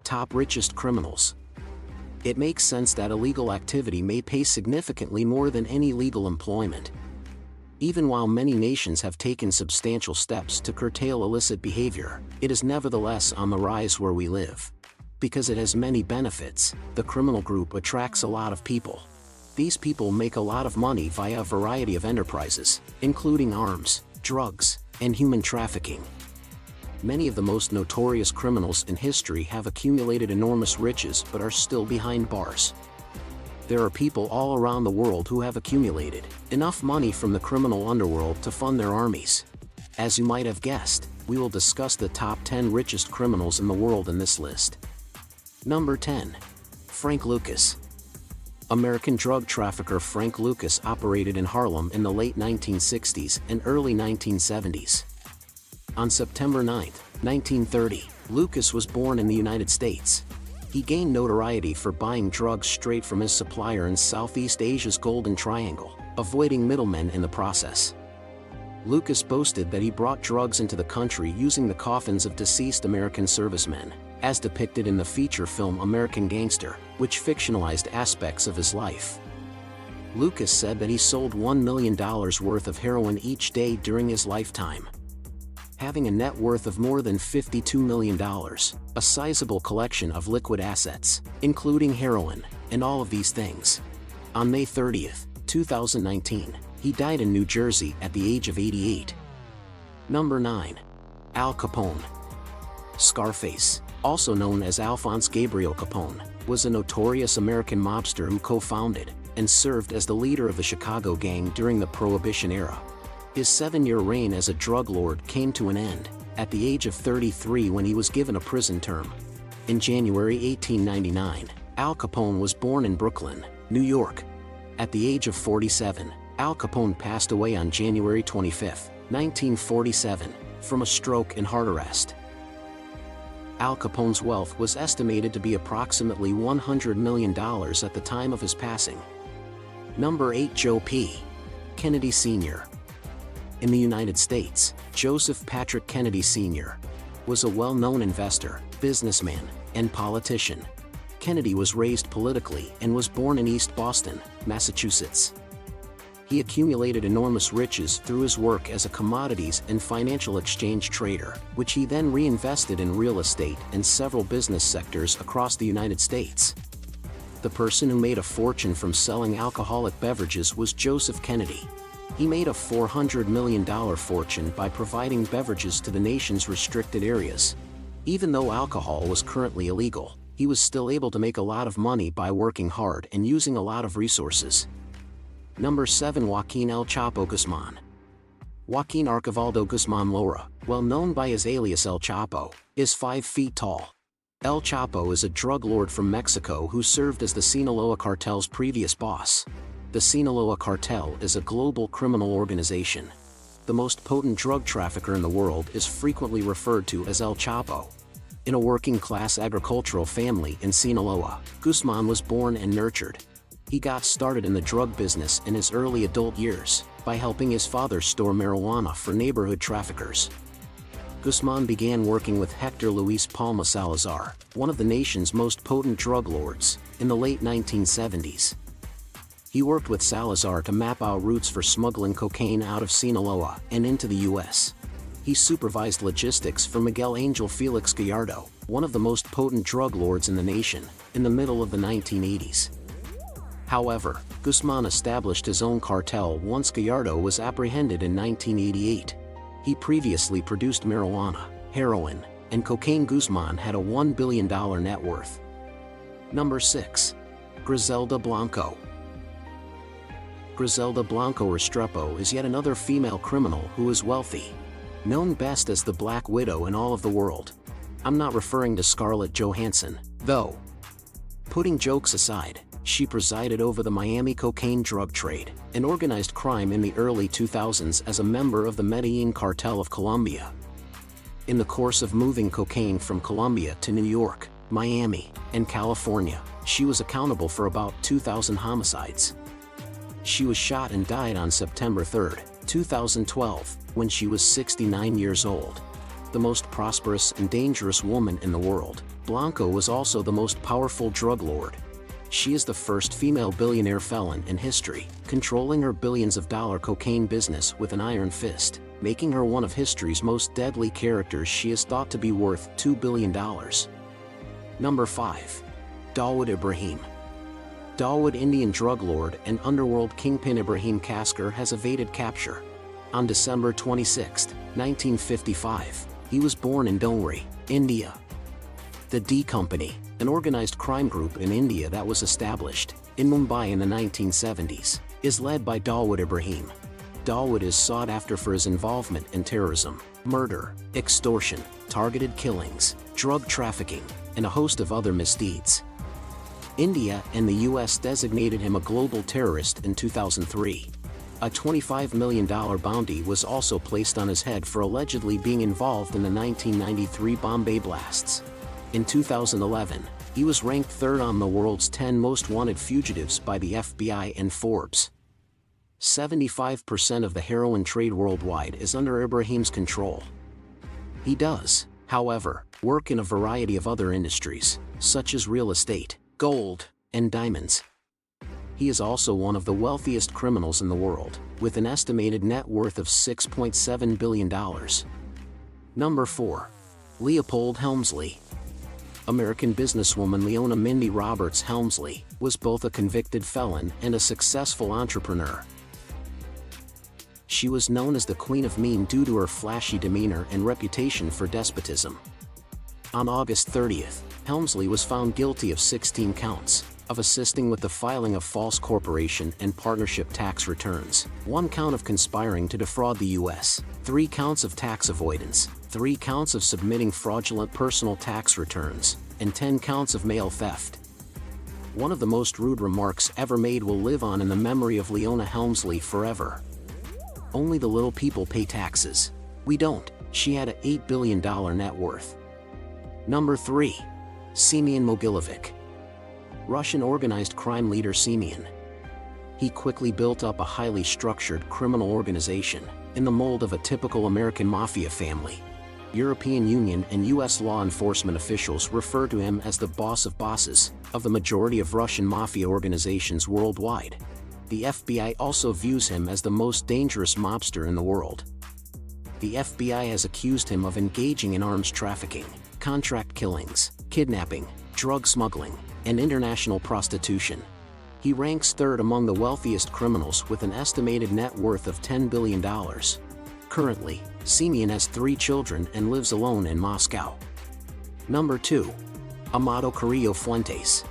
Top richest criminals. It makes sense that illegal activity may pay significantly more than any legal employment. Even while many nations have taken substantial steps to curtail illicit behavior, it is nevertheless on the rise where we live. Because it has many benefits, the criminal group attracts a lot of people. These people make a lot of money via a variety of enterprises, including arms, drugs, and human trafficking. Many of the most notorious criminals in history have accumulated enormous riches but are still behind bars. There are people all around the world who have accumulated enough money from the criminal underworld to fund their armies. As you might have guessed, we will discuss the top 10 richest criminals in the world in this list. Number 10. Frank Lucas. American drug trafficker Frank Lucas operated in Harlem in the late 1960s and early 1970s. On September 9, 1930, Lucas was born in the United States. He gained notoriety for buying drugs straight from his supplier in Southeast Asia's Golden Triangle, avoiding middlemen in the process. Lucas boasted that he brought drugs into the country using the coffins of deceased American servicemen, as depicted in the feature film American Gangster, which fictionalized aspects of his life. Lucas said that he sold $1 million worth of heroin each day during his lifetime. Having a net worth of more than $52 million, a sizable collection of liquid assets, including heroin, and all of these things. On May 30, 2019, he died in New Jersey at the age of 88. Number 9. Al Capone. Scarface, also known as Alphonse Gabriel Capone, was a notorious American mobster who co-founded and served as the leader of the Chicago Gang during the Prohibition era. His 7-year reign as a drug lord came to an end at the age of 33 when he was given a prison term. In January 1899, Al Capone was born in Brooklyn, New York. At the age of 47, Al Capone passed away on January 25, 1947, from a stroke and heart arrest. Al Capone's wealth was estimated to be approximately $100 million at the time of his passing. Number 8. Joe P. Kennedy Sr. In the United States, Joseph Patrick Kennedy Sr. was a well-known investor, businessman, and politician. Kennedy was raised politically and was born in East Boston, Massachusetts. He accumulated enormous riches through his work as a commodities and financial exchange trader, which he then reinvested in real estate and several business sectors across the United States. The person who made a fortune from selling alcoholic beverages was Joseph Kennedy. He made a $400 million fortune by providing beverages to the nation's restricted areas. Even though alcohol was currently illegal, he was still able to make a lot of money by working hard and using a lot of resources. Number 7. Joaquin El Chapo Guzman. Joaquin Archivaldo Guzman Lora, well known by his alias El Chapo, is 5 feet tall. El Chapo is a drug lord from Mexico who served as the Sinaloa cartel's previous boss. The Sinaloa cartel is a global criminal organization. The most potent drug trafficker in the world is frequently referred to as El Chapo. In a working-class agricultural family in Sinaloa, Guzman was born and nurtured. He got started in the drug business in his early adult years by helping his father store marijuana for neighborhood traffickers. Guzman began working with Hector Luis Palma Salazar, one of the nation's most potent drug lords, in the late 1970s. He worked with Salazar to map out routes for smuggling cocaine out of Sinaloa and into the U.S. He supervised logistics for Miguel Angel Felix Gallardo, one of the most potent drug lords in the nation, in the middle of the 1980s. However, Guzman established his own cartel once Gallardo was apprehended in 1988. He previously produced marijuana, heroin, and cocaine. Guzman had a $1 billion net worth. Number 6. Griselda Blanco. Griselda Blanco Restrepo is yet another female criminal who is wealthy. Known best as the Black Widow in all of the world. I'm not referring to Scarlett Johansson, though. Putting jokes aside, she presided over the Miami cocaine drug trade and organized crime in the early 2000s as a member of the Medellin cartel of Colombia. In the course of moving cocaine from Colombia to New York, Miami, and California, she was accountable for about 2,000 homicides. She was shot and died on September 3, 2012, when she was 69 years old. The most prosperous and dangerous woman in the world. Blanco was also the most powerful drug lord. She is the first female billionaire felon in history, controlling her billions-of-dollar cocaine business with an iron fist, making her one of history's most deadly characters. She is thought to be worth $2 billion. Number 5. Dawood Ibrahim. Dawood, Indian drug lord and underworld kingpin Ibrahim Kaskar has evaded capture. On December 26, 1955, he was born in Dongri, India. The D Company, an organized crime group in India that was established in Mumbai in the 1970s, is led by Dawood Ibrahim. Dawood is sought after for his involvement in terrorism, murder, extortion, targeted killings, drug trafficking, and a host of other misdeeds. India and the US designated him a global terrorist in 2003. A $25 million bounty was also placed on his head for allegedly being involved in the 1993 Bombay blasts. In 2011, he was ranked third on the world's 10 most wanted fugitives by the FBI and Forbes. 75% of the heroin trade worldwide is under Ibrahim's control. He does, however, work in a variety of other industries, such as real estate, gold, and diamonds. He is also one of the wealthiest criminals in the world, with an estimated net worth of $6.7 billion. Number 4. Leopold Helmsley. American businesswoman Leona Mindy Roberts Helmsley was both a convicted felon and a successful entrepreneur. She was known as the Queen of Mean due to her flashy demeanor and reputation for despotism. On August 30th, Helmsley was found guilty of 16 counts of assisting with the filing of false corporation and partnership tax returns, 1 count of conspiring to defraud the U.S., 3 counts of tax avoidance, 3 counts of submitting fraudulent personal tax returns, and 10 counts of mail theft. One of the most rude remarks ever made will live on in the memory of Leona Helmsley forever. "Only the little people pay taxes. We don't." She had an $8 billion net worth. Number 3. Semyon Mogilevic. Russian organized crime leader Semyon. He quickly built up a highly structured criminal organization, in the mold of a typical American mafia family. European Union and US law enforcement officials refer to him as the boss of bosses of the majority of Russian mafia organizations worldwide. The FBI also views him as the most dangerous mobster in the world. The FBI has accused him of engaging in arms trafficking, contract killings, kidnapping, drug smuggling, and international prostitution. He ranks third among the wealthiest criminals with an estimated net worth of $10 billion. Currently, Semyon has 3 children and lives alone in Moscow. Number 2. Amado Carrillo Fuentes.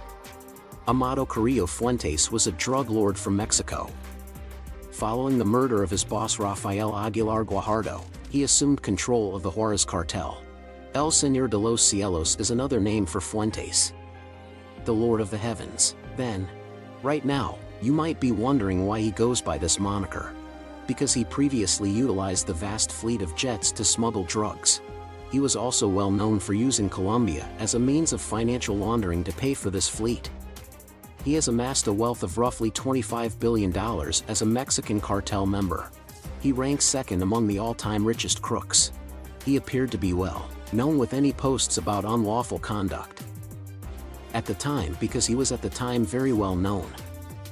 Amado Carrillo Fuentes was a drug lord from Mexico. Following the murder of his boss Rafael Aguilar Guajardo, he assumed control of the Juarez cartel. El Señor de los Cielos is another name for Fuentes. The Lord of the Heavens, then. Right now, you might be wondering why he goes by this moniker. Because he previously utilized the vast fleet of jets to smuggle drugs. He was also well known for using Colombia as a means of financial laundering to pay for this fleet. He has amassed a wealth of roughly $25 billion as a Mexican cartel member. He ranks second among the all-time richest crooks. He appeared to be well known with any posts about unlawful conduct. At the time, because he was at the time very well known.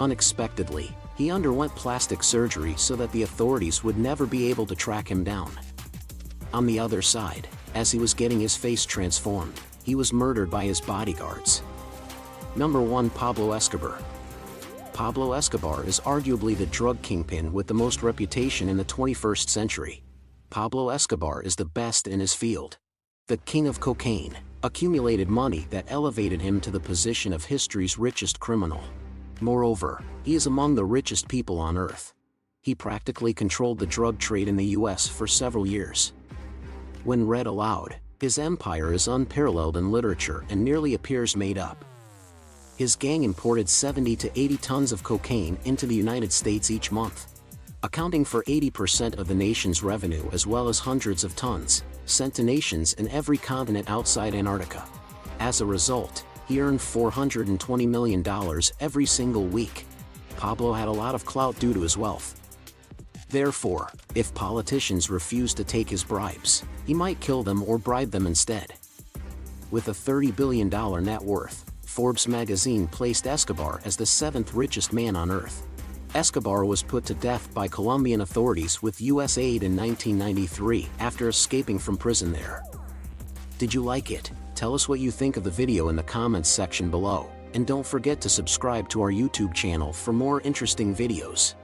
Unexpectedly, he underwent plastic surgery so that the authorities would never be able to track him down. On the other side, as he was getting his face transformed, he was murdered by his bodyguards. Number 1. Pablo Escobar. Pablo Escobar is arguably the drug kingpin with the most reputation in the 21st century. Pablo Escobar is the best in his field. The king of cocaine, accumulated money that elevated him to the position of history's richest criminal. Moreover, he is among the richest people on earth. He practically controlled the drug trade in the US for several years. When read aloud, his empire is unparalleled in literature and nearly appears made up. His gang imported 70 to 80 tons of cocaine into the United States each month, accounting for 80% of the nation's revenue, as well as hundreds of tons sent to nations in every continent outside Antarctica. As a result, he earned $420 million every single week. Pablo had a lot of clout due to his wealth. Therefore, if politicians refused to take his bribes, he might kill them or bribe them instead. With a $30 billion net worth, Forbes magazine placed Escobar as the seventh richest man on Earth. Escobar was put to death by Colombian authorities with U.S. aid in 1993 after escaping from prison there. Did you like it? Tell us what you think of the video in the comments section below, and don't forget to subscribe to our YouTube channel for more interesting videos.